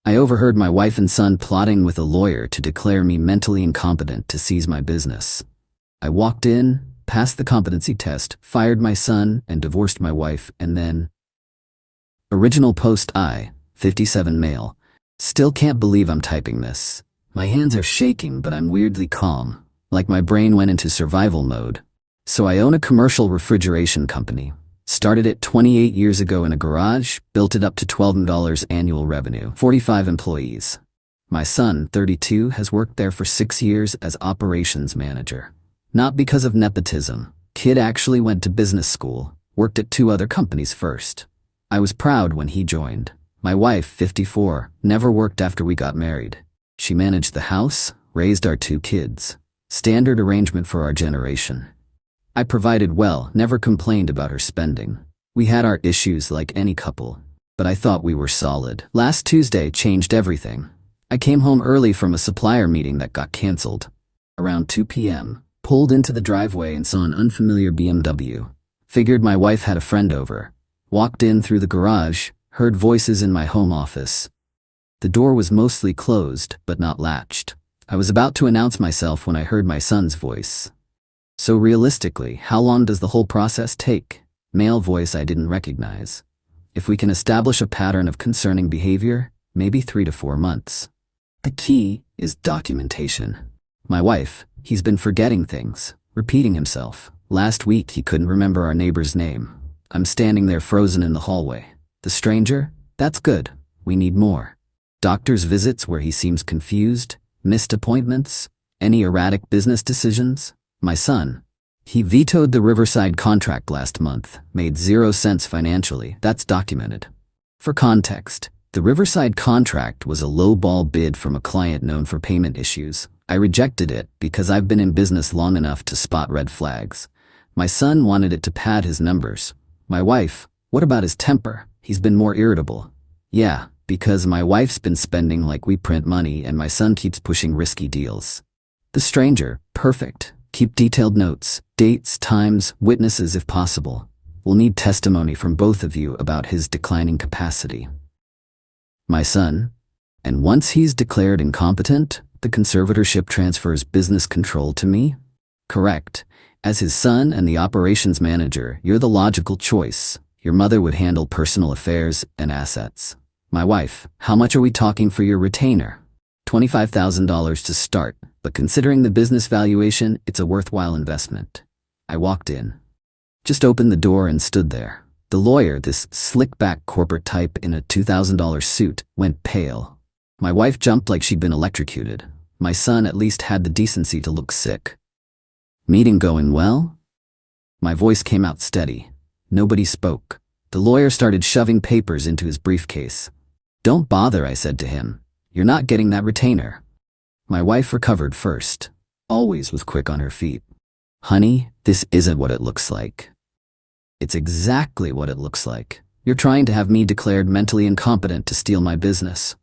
I overheard my wife and son plotting with a lawyer to declare me mentally incompetent to seize my business. I walked in, passed the competency test, fired my son, and divorced my wife, and then... Original post I, 57 male. Still can't believe I'm typing this. My hands are shaking, but I'm weirdly calm, like my brain went into survival mode. So I own a commercial refrigeration company. Started it 28 years ago in a garage, built it up to $12 million annual revenue, 45 employees. My son, 32, has worked there for 6 years as operations manager. Not because of nepotism. Kid actually went to business school, worked at 2 other companies first. I was proud when he joined. My wife, 54, never worked after we got married. She managed the house, raised our 2 kids. Standard arrangement for our generation. I provided well, never complained about her spending. We had our issues like any couple, but I thought we were solid. Last Tuesday changed everything. I came home early from a supplier meeting that got canceled. Around 2 p.m., pulled into the driveway and saw an unfamiliar BMW. Figured my wife had a friend over. Walked in through the garage, heard voices in my home office. The door was mostly closed, but not latched. I was about to announce myself when I heard my son's voice. So realistically, how long does the whole process take? Male voice I didn't recognize. If we can establish a pattern of concerning behavior, maybe 3 to 4 months. The key is documentation. My wife, he's been forgetting things, repeating himself. Last week he couldn't remember our neighbor's name. I'm standing there frozen in the hallway. The stranger? That's good. We need more. Doctor's visits where he seems confused, missed appointments, any erratic business decisions. My son, he vetoed the Riverside contract last month, made 0 sense financially. That's documented. For context, the Riverside contract was a low-ball bid from a client known for payment issues. I rejected it because I've been in business long enough to spot red flags. My son wanted it to pad his numbers. My wife, what about his temper? He's been more irritable. Yeah, because my wife's been spending like we print money and my son keeps pushing risky deals. The stranger, perfect. Keep detailed notes, dates, times, witnesses if possible. We'll need testimony from both of you about his declining capacity. My son, and once he's declared incompetent, the conservatorship transfers business control to me? Correct. As his son and the operations manager, you're the logical choice. Your mother would handle personal affairs and assets. My wife, how much are we talking for your retainer? $25,000 to start, but considering the business valuation, it's a worthwhile investment. I walked in. Just opened the door and stood there. The lawyer, this slick-back corporate type in a $2,000 suit, went pale. My wife jumped like she'd been electrocuted. My son at least had the decency to look sick. Meeting going well? My voice came out steady. Nobody spoke. The lawyer started shoving papers into his briefcase. Don't bother, I said to him. You're not getting that retainer. My wife recovered first. Always was quick on her feet. Honey, this isn't what it looks like. It's exactly what it looks like. You're trying to have me declared mentally incompetent to steal my business.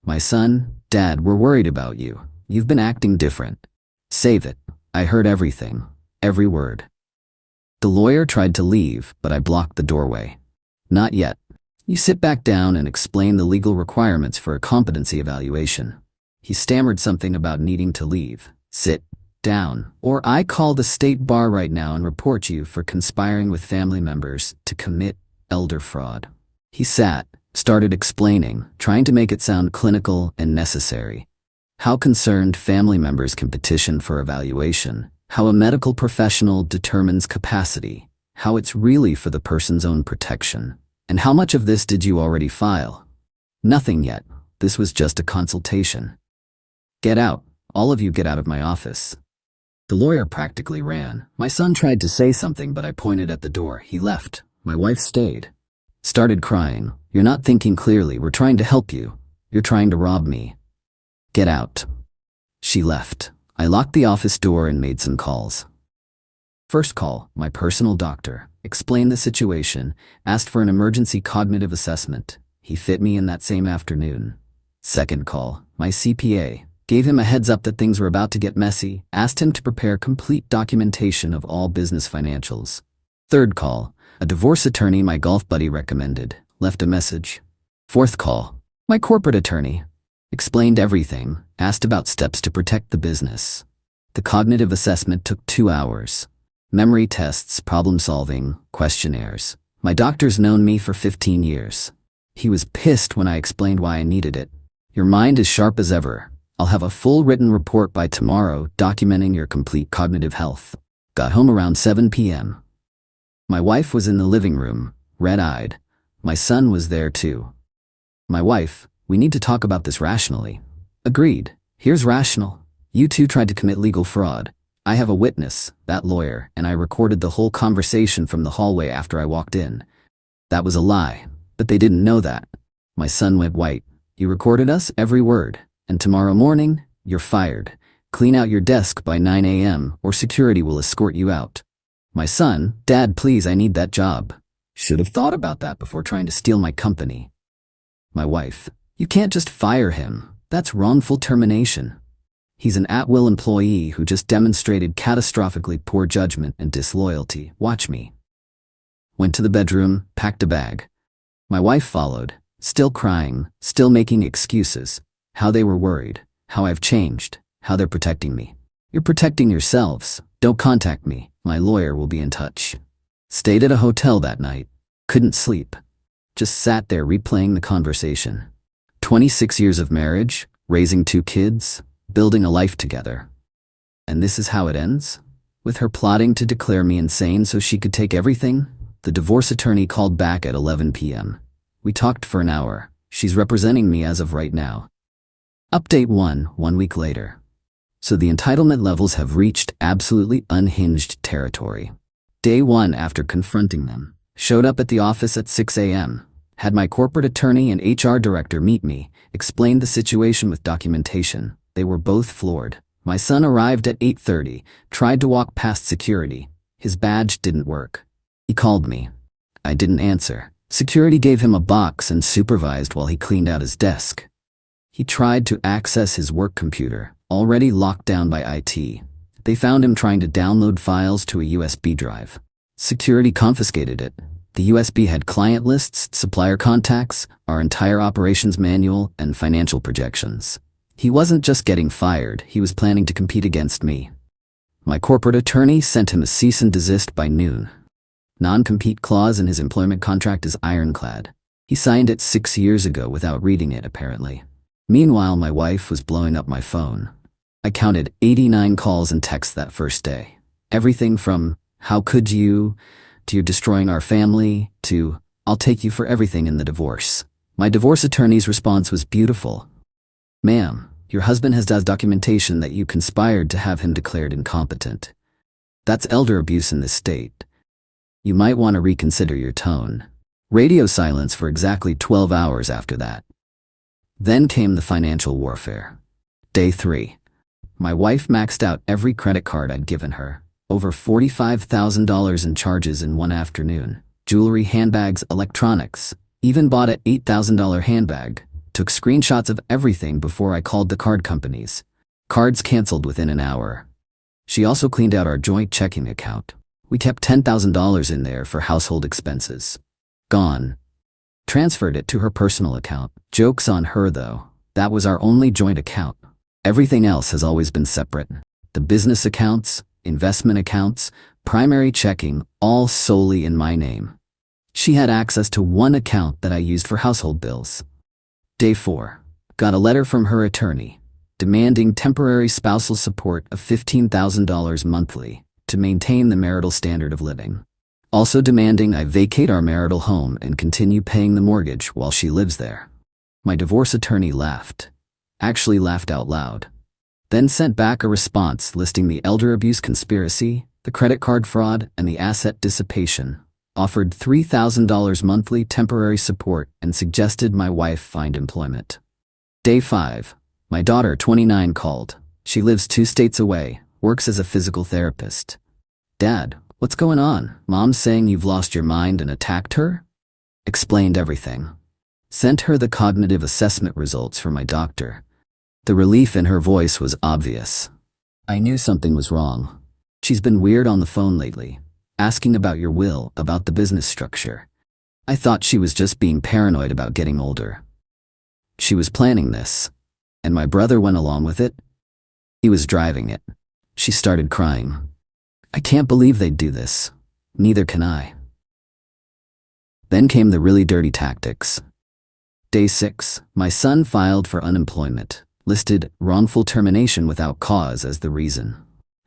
My son, Dad, we're worried about you. You've been acting different. Save it. I heard everything. Every word. The lawyer tried to leave, but I blocked the doorway. Not yet. You sit back down and explain the legal requirements for a competency evaluation. He stammered something about needing to leave. Sit down, or I call the state bar right now and report you for conspiring with family members to commit elder fraud. He sat, started explaining, trying to make it sound clinical and necessary. How concerned family members can petition for evaluation, how a medical professional determines capacity, how it's really for the person's own protection. And how much of this did you already file? Nothing yet. This was just a consultation. Get out. All of you get out of my office. The lawyer practically ran. My son tried to say something, but I pointed at the door. He left. My wife stayed. Started crying. You're not thinking clearly. We're trying to help you. You're trying to rob me. Get out. She left. I locked the office door and made some calls. First call, my personal doctor. Explained the situation, asked for an emergency cognitive assessment. He fit me in that same afternoon. Second call, my CPA. Gave him a heads up that things were about to get messy, asked him to prepare complete documentation of all business financials. Third call, a divorce attorney my golf buddy recommended. Left a message. Fourth call, my corporate attorney. Explained everything, asked about steps to protect the business. The cognitive assessment took 2 hours. Memory tests, problem solving, questionnaires. My doctor's known me for 15 years. He was pissed when I explained why I needed it. Your mind is sharp as ever. I'll have a full written report by tomorrow documenting your complete cognitive health. Got home around 7 p.m. My wife was in the living room, red-eyed. My son was there too. My wife, we need to talk about this rationally. Agreed. Here's rational. You two tried to commit legal fraud. I have a witness, that lawyer, and I recorded the whole conversation from the hallway after I walked in. That was a lie, but they didn't know that. My son went white. You recorded us, every word, and tomorrow morning, you're fired. Clean out your desk by 9 a.m. or security will escort you out. My son, Dad, please, I need that job. Should have thought about that before trying to steal my company. My wife, you can't just fire him. That's wrongful termination. He's an at-will employee who just demonstrated catastrophically poor judgment and disloyalty. Watch me. Went to the bedroom, packed a bag. My wife followed, still crying, still making excuses. How they were worried, how I've changed, how they're protecting me. You're protecting yourselves. Don't contact me. My lawyer will be in touch. Stayed at a hotel that night. Couldn't sleep. Just sat there replaying the conversation. 26 years of marriage, raising 2 kids, building a life together. And this is how it ends? With her plotting to declare me insane so she could take everything? The divorce attorney called back at 11 p.m. We talked for an hour. She's representing me as of right now. Update 1 week later. So the entitlement levels have reached absolutely unhinged territory. Day 1 after confronting them. Showed up at the office at 6 a.m. Had my corporate attorney and HR director meet me, explained the situation with documentation. They were both floored. My son arrived at 8:30, tried to walk past security. His badge didn't work. He called me. I didn't answer. Security gave him a box and supervised while he cleaned out his desk. He tried to access his work computer, already locked down by IT. They found him trying to download files to a USB drive. Security confiscated it. The USB had client lists, supplier contacts, our entire operations manual, and financial projections. He wasn't just getting fired, he was planning to compete against me. My corporate attorney sent him a cease and desist by noon. Non-compete clause in his employment contract is ironclad. He signed it 6 years ago without reading it, apparently. Meanwhile, my wife was blowing up my phone. I counted 89 calls and texts that first day. Everything from, "How could you?" to "You're destroying our family," to "I'll take you for everything in the divorce." My divorce attorney's response was beautiful. "Ma'am, your husband has documentation that you conspired to have him declared incompetent. That's elder abuse in this state. You might want to reconsider your tone." Radio silence for exactly 12 hours after that. Then came the financial warfare. Day 3. My wife maxed out every credit card I'd given her. Over $45,000 in charges in one afternoon. Jewelry, handbags, electronics. Even bought an $8,000 handbag. Took screenshots of everything before I called the card companies. Cards canceled within an hour. She also cleaned out our joint checking account. We kept $10,000 in there for household expenses. Gone. Transferred it to her personal account. Joke's on her though. That was our only joint account. Everything else has always been separate. The business accounts, investment accounts, primary checking, all solely in my name. She had access to one account that I used for household bills. Day 4. Got a letter from her attorney, demanding temporary spousal support of $15,000 monthly to maintain the marital standard of living. Also demanding I vacate our marital home and continue paying the mortgage while she lives there. My divorce attorney laughed. Actually laughed out loud. Then sent back a response listing the elder abuse conspiracy, the credit card fraud, and the asset dissipation. Offered $3,000 monthly temporary support and suggested my wife find employment. Day 5. My daughter, 29, called. She lives 2 states away, works as a physical therapist. "Dad, what's going on? Mom's saying you've lost your mind and attacked her?" Explained everything. Sent her the cognitive assessment results from my doctor. The relief in her voice was obvious. I knew something was wrong. She's been weird on the phone lately, asking about your will, about the business structure. I thought she was just being paranoid about getting older. She was planning this. And my brother went along with it? He was driving it. She started crying. I can't believe they'd do this. Neither can I. Then came the really dirty tactics. Day 6, my son filed for unemployment, listed wrongful termination without cause as the reason.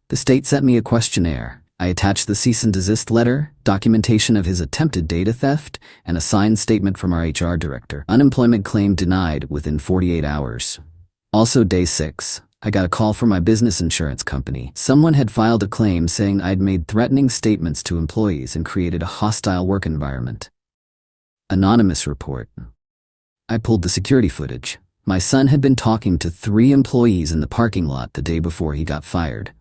The state sent me a questionnaire. I attached the cease and desist letter, documentation of his attempted data theft, and a signed statement from our HR director. Unemployment claim denied within 48 hours. Also day 6, I got a call from my business insurance company. Someone had filed a claim saying I'd made threatening statements to employees and created a hostile work environment. Anonymous report. I pulled the security footage. My son had been talking to 3 employees in the parking lot the day before he got fired.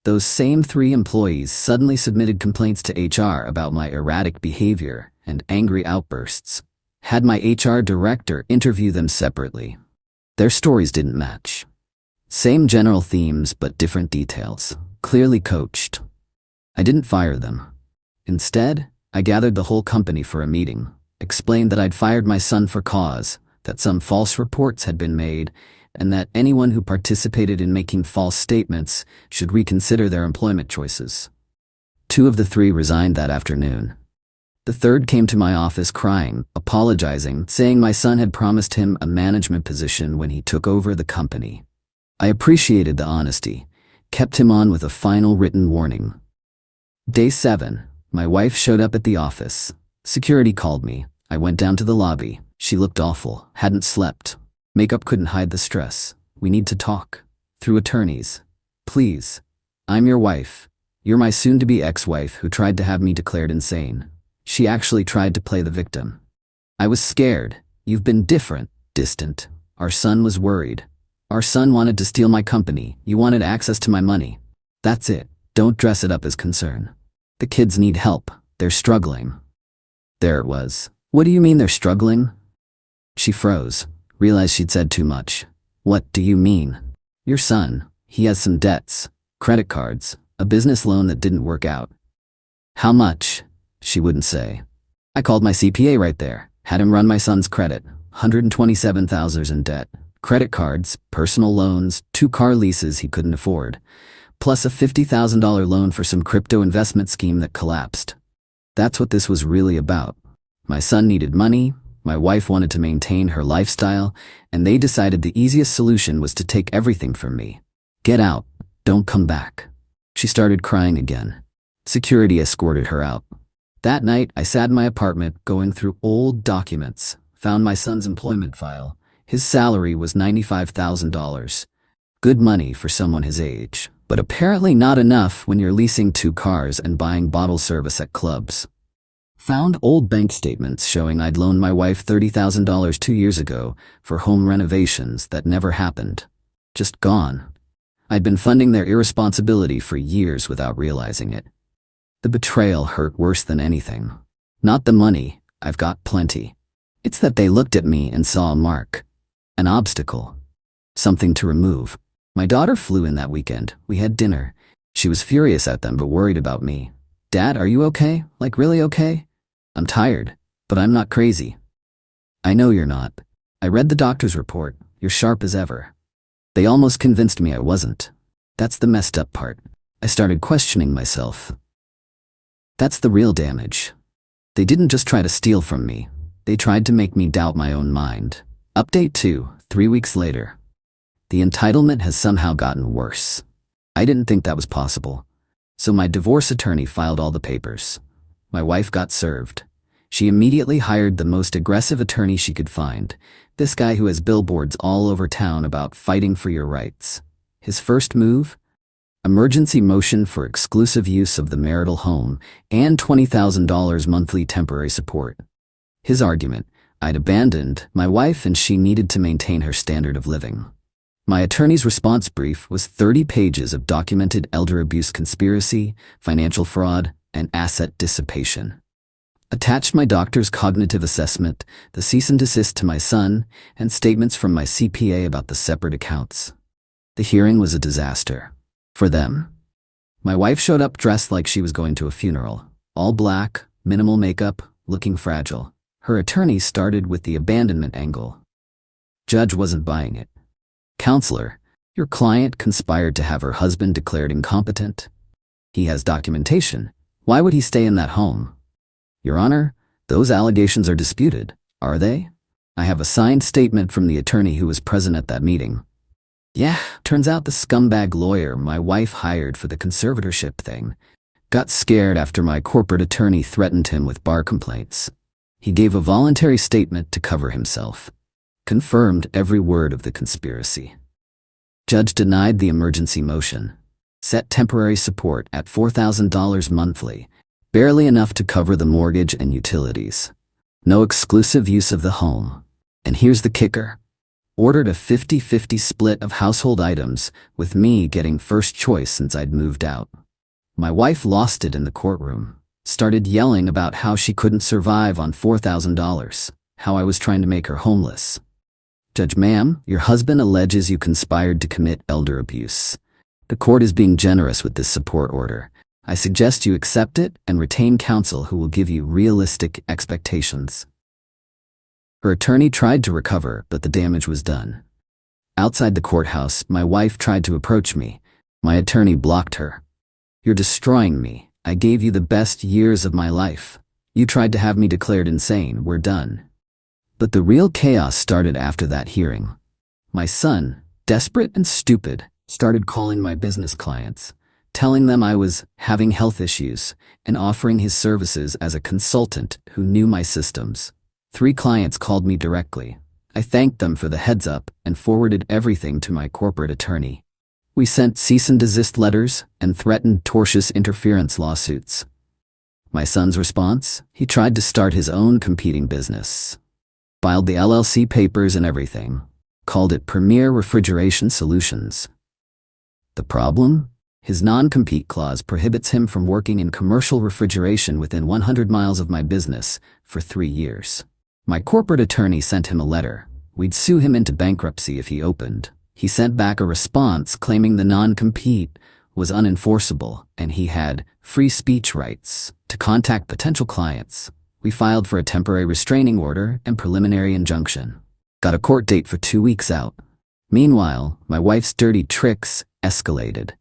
Those same 3 employees suddenly submitted complaints to HR about my erratic behavior and angry outbursts. Had my HR director interview them separately. Their stories didn't match. Same general themes but different details, clearly coached. I didn't fire them. Instead, I gathered the whole company for a meeting, explained that I'd fired my son for cause, that some false reports had been made, and that anyone who participated in making false statements should reconsider their employment choices. 2 of the 3 resigned that afternoon. The 3rd came to my office crying, apologizing, saying my son had promised him a management position when he took over the company. I appreciated the honesty, kept him on with a final written warning. Day 7, my wife showed up at the office. Security called me. I went down to the lobby. She looked awful, hadn't slept. Makeup couldn't hide the stress. We need to talk. Through attorneys. Please. I'm your wife. You're my soon-to-be ex-wife who tried to have me declared insane. She actually tried to play the victim. I was scared. You've been different, distant. Our son was worried. Our son wanted to steal my company. You wanted access to my money. That's it. Don't dress it up as concern. The kids need help. They're struggling. There it was. What do you mean they're struggling? She froze. Realized she'd said too much. What do you mean? Your son. He has some debts. Credit cards. A business loan that didn't work out. How much? She wouldn't say. I called my CPA right there. Had him run my son's credit. $127,000 in debt. Credit cards, personal loans, 2 car leases he couldn't afford. Plus a $50,000 loan for some crypto investment scheme that collapsed. That's what this was really about. My son needed money. My wife wanted to maintain her lifestyle, and they decided the easiest solution was to take everything from me. Get out. Don't come back. She started crying again. Security escorted her out. That night, I sat in my apartment going through old documents, found my son's employment file. His salary was $95,000. Good money for someone his age, but apparently not enough when you're leasing 2 cars and buying bottle service at clubs. Found old bank statements showing I'd loaned my wife $30,000 2 years ago for home renovations that never happened. Just gone. I'd been funding their irresponsibility for years without realizing it. The betrayal hurt worse than anything. Not the money, I've got plenty. It's that they looked at me and saw a mark. An obstacle. Something to remove. My daughter flew in that weekend. We had dinner. She was furious at them but worried about me. Dad, are you okay? Like really okay? I'm tired, but I'm not crazy. I know you're not. I read the doctor's report. You're sharp as ever. They almost convinced me I wasn't. That's the messed up part. I started questioning myself. That's the real damage. They didn't just try to steal from me. They tried to make me doubt my own mind. Update 2, 3 weeks later. The entitlement has somehow gotten worse. I didn't think that was possible. So my divorce attorney filed all the papers. My wife got served. She immediately hired the most aggressive attorney she could find, this guy who has billboards all over town about fighting for your rights. His first move? Emergency motion for exclusive use of the marital home and $20,000 monthly temporary support. His argument, I'd abandoned my wife and she needed to maintain her standard of living. My attorney's response brief was 30 pages of documented elder abuse conspiracy, financial fraud, and asset dissipation. Attached my doctor's cognitive assessment, the cease and desist to my son, and statements from my CPA about the separate accounts. The hearing was a disaster. For them. My wife showed up dressed like she was going to a funeral. All black, minimal makeup, looking fragile. Her attorney started with the abandonment angle. Judge wasn't buying it. Counselor, your client conspired to have her husband declared incompetent. He has documentation. Why would he stay in that home? Your Honor, those allegations are disputed, are they? I have a signed statement from the attorney who was present at that meeting. Yeah, turns out the scumbag lawyer my wife hired for the conservatorship thing got scared after my corporate attorney threatened him with bar complaints. He gave a voluntary statement to cover himself. Confirmed every word of the conspiracy. Judge denied the emergency motion. Set temporary support at $4,000 monthly, barely enough to cover the mortgage and utilities. No exclusive use of the home. And here's the kicker. Ordered a 50-50 split of household items, with me getting first choice since I'd moved out. My wife lost it in the courtroom. Started yelling about how she couldn't survive on $4,000, how I was trying to make her homeless. Judge, ma'am, your husband alleges you conspired to commit elder abuse. The court is being generous with this support order. I suggest you accept it and retain counsel who will give you realistic expectations. Her attorney tried to recover, but the damage was done. Outside the courthouse, my wife tried to approach me. My attorney blocked her. You're destroying me. I gave you the best years of my life. You tried to have me declared insane. We're done. But the real chaos started after that hearing. My son, desperate and stupid, started calling my business clients, telling them I was having health issues and offering his services as a consultant who knew my systems. 3 clients called me directly. I thanked them for the heads up and forwarded everything to my corporate attorney. We sent cease and desist letters and threatened tortious interference lawsuits. My son's response? He tried to start his own competing business. Filed the LLC papers and everything. Called it Premier Refrigeration Solutions. The problem? His non-compete clause prohibits him from working in commercial refrigeration within 100 miles of my business for 3 years. My corporate attorney sent him a letter. We'd sue him into bankruptcy if he opened. He sent back a response claiming the non-compete was unenforceable and he had free speech rights to contact potential clients. We filed for a temporary restraining order and preliminary injunction. Got a court date for 2 weeks out. Meanwhile, my wife's dirty tricks escalated.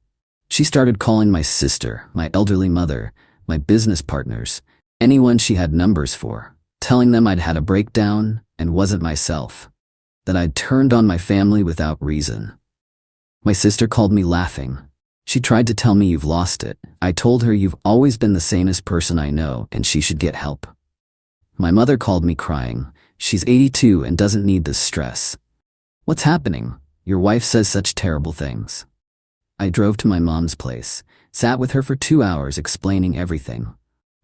She started calling my sister, my elderly mother, my business partners, anyone she had numbers for, telling them I'd had a breakdown and wasn't myself, that I'd turned on my family without reason. My sister called me laughing. She tried to tell me you've lost it. I told her you've always been the sanest person I know and she should get help. My mother called me crying. She's 82 and doesn't need this stress. What's happening? Your wife says such terrible things. I drove to my mom's place, sat with her for 2 hours explaining everything.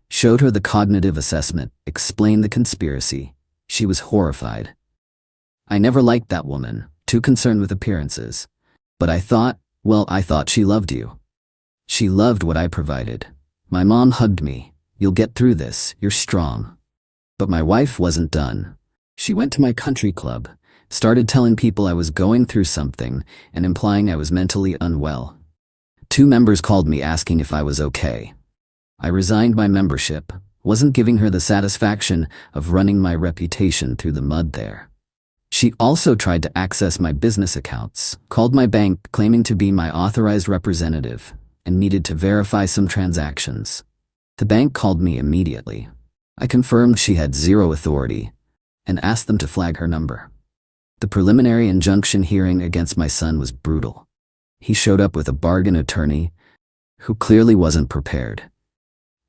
Showed her the cognitive assessment, explained the conspiracy. She was horrified. I never liked that woman, too concerned with appearances. But I thought she loved you. She loved what I provided. My mom hugged me. You'll get through this, you're strong. But my wife wasn't done. She went to my country club, started telling people I was going through something and implying I was mentally unwell. 2 members called me asking if I was okay. I resigned my membership, wasn't giving her the satisfaction of running my reputation through the mud there. She also tried to access my business accounts, called my bank claiming to be my authorized representative, and needed to verify some transactions. The bank called me immediately. I confirmed she had 0 authority and asked them to flag her number. The preliminary injunction hearing against my son was brutal. He showed up with a bargain attorney who clearly wasn't prepared.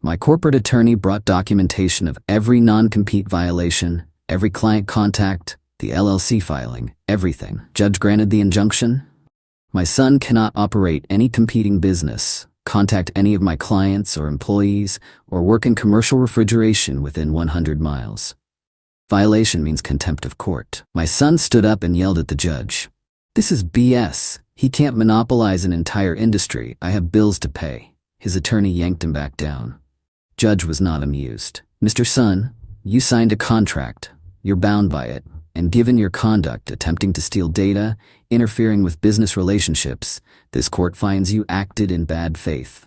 My corporate attorney brought documentation of every non-compete violation, every client contact, the LLC filing, everything. Judge granted the injunction. My son cannot operate any competing business, contact any of my clients or employees, or work in commercial refrigeration within 100 miles. Violation means contempt of court. My son stood up and yelled at the judge. This is BS. He can't monopolize an entire industry. I have bills to pay. His attorney yanked him back down. Judge was not amused. Mr. Son, you signed a contract. You're bound by it. And given your conduct attempting to steal data, interfering with business relationships, this court finds you acted in bad faith.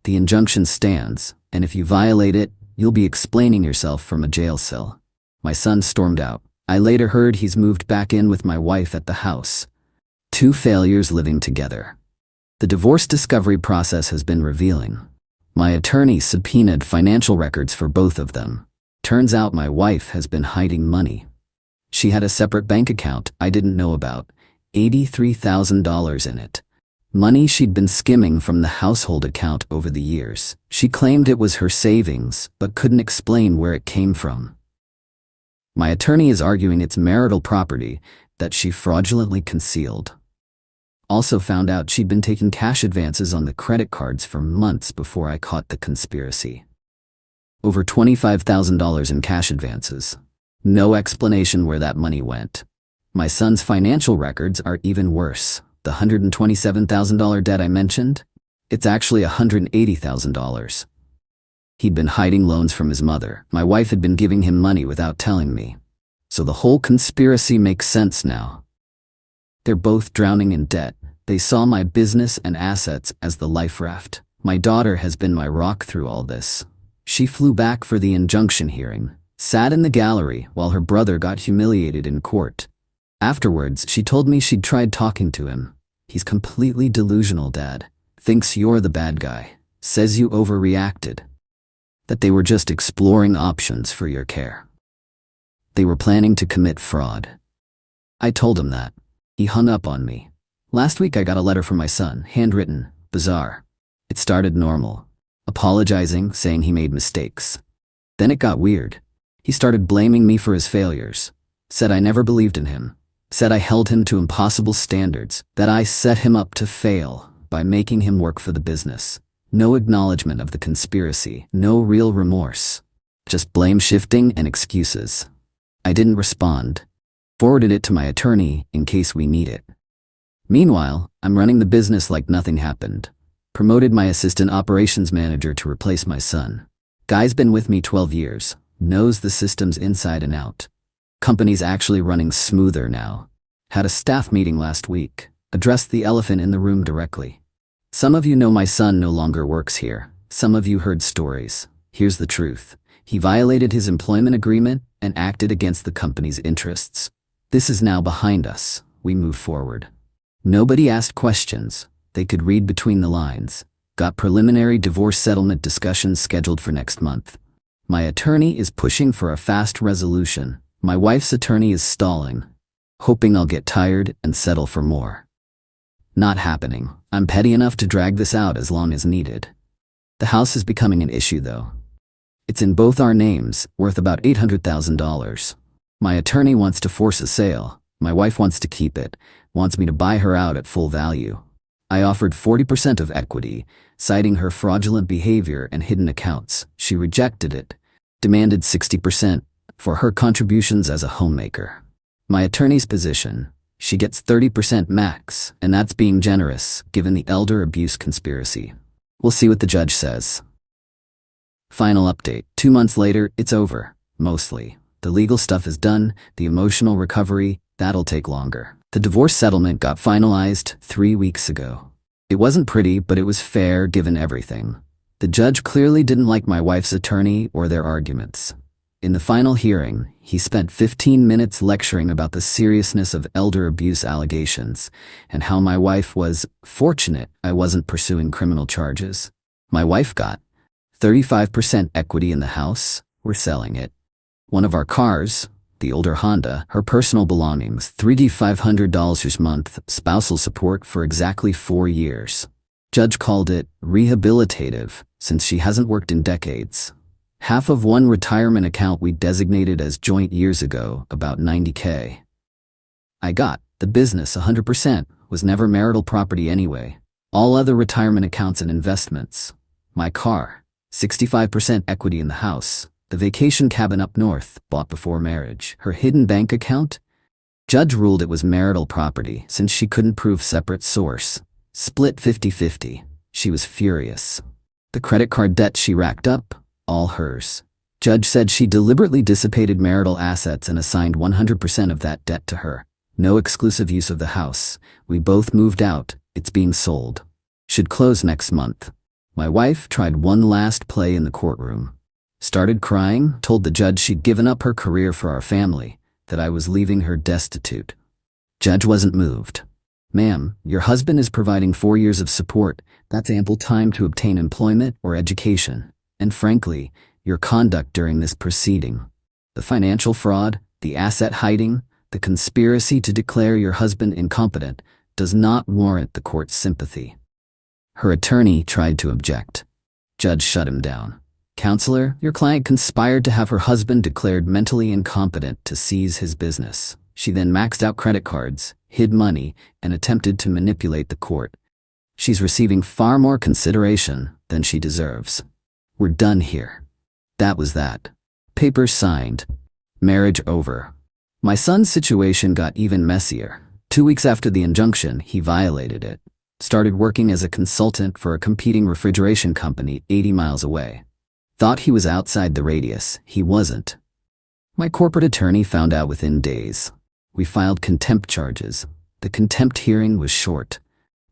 The injunction stands, and if you violate it, you'll be explaining yourself from a jail cell. My son stormed out. I later heard he's moved back in with my wife at the house. Two failures living together. The divorce discovery process has been revealing. My attorney subpoenaed financial records for both of them. Turns out my wife has been hiding money. She had a separate bank account I didn't know about, $83,000 in it. Money she'd been skimming from the household account over the years. She claimed it was her savings, but couldn't explain where it came from. My attorney is arguing it's marital property that she fraudulently concealed. Also found out she'd been taking cash advances on the credit cards for months before I caught the conspiracy. Over $25,000 in cash advances. No explanation where that money went. My son's financial records are even worse. The $127,000 debt I mentioned? It's actually $180,000. He'd been hiding loans from his mother. My wife had been giving him money without telling me. So the whole conspiracy makes sense now. They're both drowning in debt. They saw my business and assets as the life raft. My daughter has been my rock through all this. She flew back for the injunction hearing, sat in the gallery while her brother got humiliated in court. Afterwards, she told me she'd tried talking to him. He's completely delusional, Dad. Thinks you're the bad guy. Says you overreacted. That they were just exploring options for your care. They were planning to commit fraud. I told him that. He hung up on me. Last week I got a letter from my son, handwritten, bizarre. It started normal, apologizing, saying he made mistakes. Then it got weird. He started blaming me for his failures. Said I never believed in him. Said I held him to impossible standards, that I set him up to fail by making him work for the business. No acknowledgement of the conspiracy, no real remorse. Just blame shifting and excuses. I didn't respond. Forwarded it to my attorney in case we need it. Meanwhile, I'm running the business like nothing happened. Promoted my assistant operations manager to replace my son. Guy's been with me 12 years, knows the systems inside and out. Company's actually running smoother now. Had a staff meeting last week, addressed the elephant in the room directly. Some of you know my son no longer works here. Some of you heard stories. Here's the truth. He violated his employment agreement and acted against the company's interests. This is now behind us. We move forward. Nobody asked questions. They could read between the lines. Got preliminary divorce settlement discussions scheduled for next month. My attorney is pushing for a fast resolution. My wife's attorney is stalling, hoping I'll get tired and settle for more. Not happening. I'm petty enough to drag this out as long as needed. The house is becoming an issue though. It's in both our names, worth about $800,000. My attorney wants to force a sale. My wife wants to keep it, wants me to buy her out at full value. I offered 40% of equity, citing her fraudulent behavior and hidden accounts. She rejected it, demanded 60% for her contributions as a homemaker. My attorney's position, she gets 30% max, and that's being generous, given the elder abuse conspiracy. We'll see what the judge says. Final update. 2 months later, it's over. Mostly. The legal stuff is done, the emotional recovery, that'll take longer. The divorce settlement got finalized 3 weeks ago. It wasn't pretty, but it was fair given everything. The judge clearly didn't like my wife's attorney or their arguments. In the final hearing, he spent 15 minutes lecturing about the seriousness of elder abuse allegations and how my wife was fortunate I wasn't pursuing criminal charges. My wife got 35% equity in the house. We're selling it. One of our cars, the older Honda, her personal belongings, $3,500 a month, spousal support for exactly 4 years. Judge called it rehabilitative since she hasn't worked in decades. Half of one retirement account we designated as joint years ago, about $90K. I got the business 100%, was never marital property anyway. All other retirement accounts and investments. My car, 65% equity in the house. The vacation cabin up north, bought before marriage. Her hidden bank account? Judge ruled it was marital property since she couldn't prove separate source. Split 50-50. She was furious. The credit card debt she racked up? All hers. Judge said she deliberately dissipated marital assets and assigned 100% of that debt to her. No exclusive use of the house. We both moved out. It's being sold. Should close next month. My wife tried one last play in the courtroom. Started crying, told the judge she'd given up her career for our family, that I was leaving her destitute. Judge wasn't moved. Ma'am, your husband is providing 4 years of support. That's ample time to obtain employment or education. And frankly, your conduct during this proceeding, the financial fraud, the asset hiding, the conspiracy to declare your husband incompetent, does not warrant the court's sympathy." Her attorney tried to object. Judge shut him down. "Counselor, your client conspired to have her husband declared mentally incompetent to seize his business. She then maxed out credit cards, hid money, and attempted to manipulate the court. She's receiving far more consideration than she deserves. We're done here." That was that. Papers signed. Marriage over. My son's situation got even messier. 2 weeks after the injunction, he violated it. Started working as a consultant for a competing refrigeration company 80 miles away. Thought he was outside the radius. He wasn't. My corporate attorney found out within days. We filed contempt charges. The contempt hearing was short.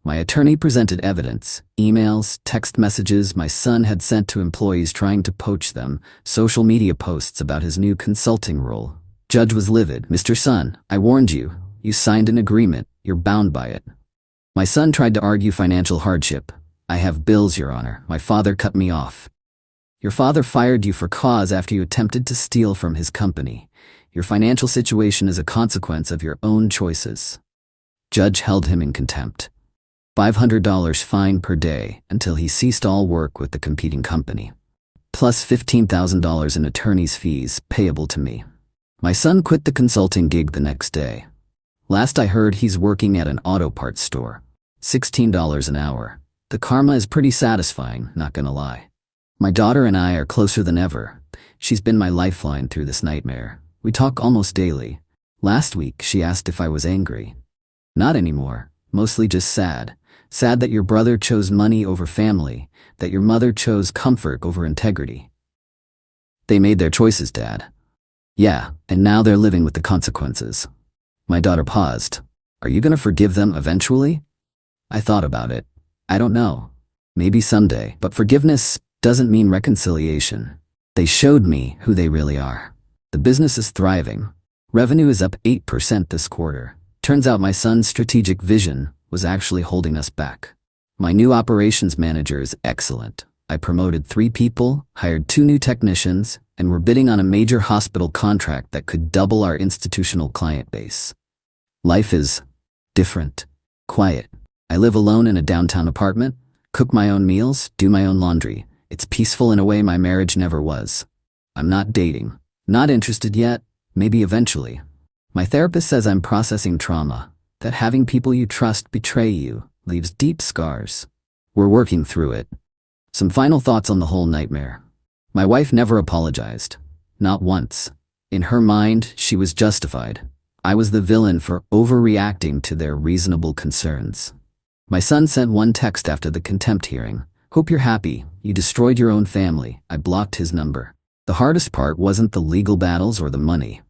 My attorney presented evidence, emails, text messages my son had sent to employees trying to poach them, social media posts about his new consulting role. Judge was livid. "Mr. Son, I warned you. You signed an agreement. You're bound by it." My son tried to argue financial hardship. "I have bills, Your Honor. My father cut me off." "Your father fired you for cause after you attempted to steal from his company. Your financial situation is a consequence of your own choices." Judge held him in contempt. $500 fine per day until he ceased all work with the competing company, plus $15,000 in attorney's fees payable to me. My son quit the consulting gig the next day. Last I heard, he's working at an auto parts store. $16 an hour. The karma is pretty satisfying, not gonna lie. My daughter and I are closer than ever. She's been my lifeline through this nightmare. We talk almost daily. Last week, she asked if I was angry. Not anymore. Mostly just sad. Sad that your brother chose money over family, that your mother chose comfort over integrity. They made their choices, Dad. Yeah, and now they're living with the consequences. My daughter paused. Are you gonna forgive them eventually? I thought about it. I don't know. Maybe someday, but forgiveness doesn't mean reconciliation. They showed me who they really are. The business is thriving. Revenue is up 8% this quarter. Turns out my son's strategic vision was actually holding us back. My new operations manager is excellent. I promoted 3 people, hired 2 new technicians, and we're bidding on a major hospital contract that could double our institutional client base. Life is different, quiet. I live alone in a downtown apartment, cook my own meals, do my own laundry. It's peaceful in a way my marriage never was. I'm not dating. Not interested yet, maybe eventually. My therapist says I'm processing trauma, that having people you trust betray you leaves deep scars. We're working through it. Some final thoughts on the whole nightmare. My wife never apologized. Not once. In her mind, she was justified. I was the villain for overreacting to their reasonable concerns. My son sent one text after the contempt hearing. Hope you're happy. You destroyed your own family. I blocked his number. The hardest part wasn't the legal battles or the money.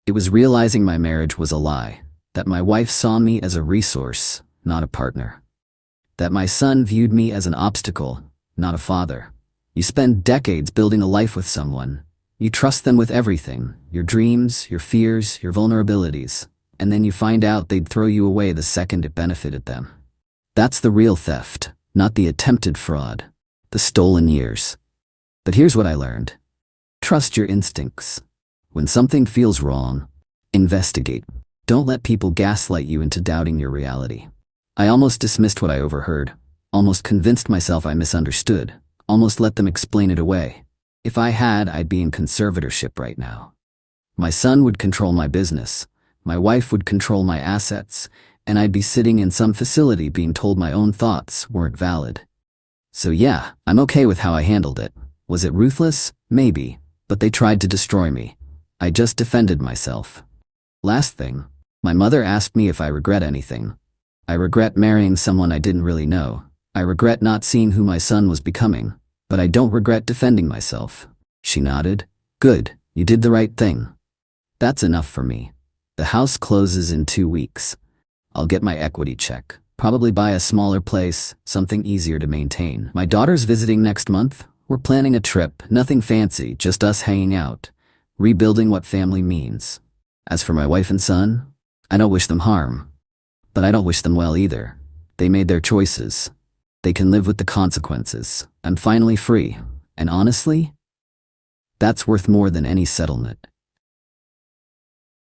It was realizing my marriage was a lie. That my wife saw me as a resource, not a partner. That my son viewed me as an obstacle, not a father. You spend decades building a life with someone. You trust them with everything, your dreams, your fears, your vulnerabilities, and then you find out they'd throw you away the second it benefited them. That's the real theft, not the attempted fraud, the stolen years. But here's what I learned. Trust your instincts. When something feels wrong, investigate. Don't let people gaslight you into doubting your reality. I almost dismissed what I overheard, almost convinced myself I misunderstood, almost let them explain it away. If I had, I'd be in conservatorship right now. My son would control my business, my wife would control my assets, and I'd be sitting in some facility being told my own thoughts weren't valid. So yeah, I'm okay with how I handled it. Was it ruthless? Maybe, but they tried to destroy me. I just defended myself. Last thing. My mother asked me if I regret anything. I regret marrying someone I didn't really know. I regret not seeing who my son was becoming, but I don't regret defending myself. She nodded. Good, you did the right thing. That's enough for me. The house closes in 2 weeks. I'll get my equity check. Probably buy a smaller place, something easier to maintain. My daughter's visiting next month. We're planning a trip, nothing fancy, just us hanging out, rebuilding what family means. As for my wife and son, I don't wish them harm, But I don't wish them well either. They made their choices. They can live with the consequences. I'm finally free. And honestly, that's worth more than any settlement.